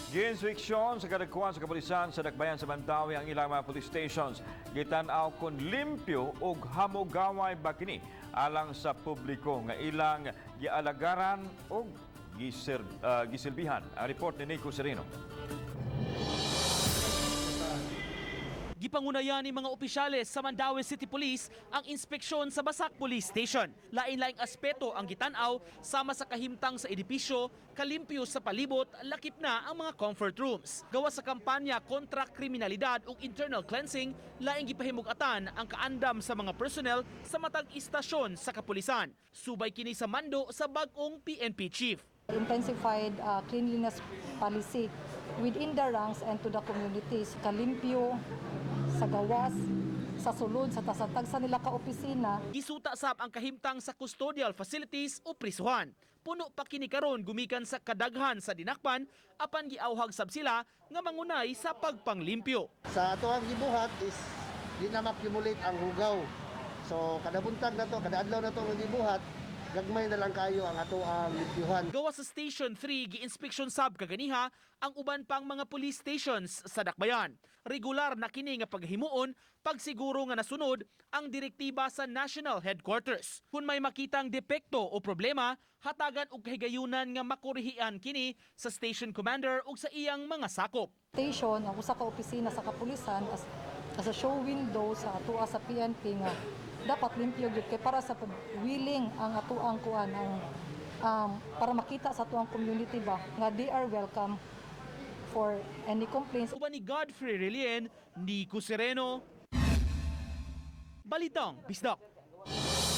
Gipang-Inspection sa kadagkuhan sa kapulisan sa Dakbayan sa Mandaue ang ilang mga police stations. Gitan-aw kun limpyo ug hamugaway ba kini alang sa publiko nga ilang gialagaran ug gisilbihan. Ang report ni Nico Sereno. Gipangunayan ni mga opisyales sa Mandaue City Police ang inspeksyon sa Basak Police Station. Lain-laing aspeto ang gitanaw sama sa kahimtang sa edipisyo, kalimpyo sa palibot, lakip na ang mga comfort rooms. Gawa sa kampanya kontra kriminalidad ug internal cleansing, laing gipahimug-atan ang kaandam sa mga personnel sa matag istasyon sa kapulisan. Subay kini sa mando sa bag-ong PNP chief. Intensified cleanliness policy within the ranks and to the communities, kalimpyo, sa gawas, sa sulod, sa tasatag sa nila ka-opisina. Gisuta sab ang kahimtang sa custodial facilities o prisuhan. Puno pa kini karon gumikan sa kadaghan sa dinakpan apan giawhag sab sila nga mangunay sa pagpanglimpyo. Sa ato ang gibuhat is di na ma-accumulate ang hugaw. So kada buntag na to, kada adlaw na to ang gibuhat, gagmay na lang kayo ang ato ang limpyuhan. Gawa sa Station 3, gi-inspection sab kaganiha ang uban pang mga police stations sa Dakbayan. Regular na kini nga paghimuon pagsiguro nga nasunod ang direktiba sa National Headquarters. Kung may makitang depekto o problema, hatagan og kahigayunan nga makurihian kini sa station commander ug sa iyang mga sakop. Station, ang usa ka opisina sa kapulisan as a show window sa atua sa PNP nga dapat limpyo gyud kay para sa willing ang atuang kuan ang para makita sa atuang community ba nga they are welcome for any complaints. Uban ni Godfrey Relien, Nico Sereno, Balitang Bisdak.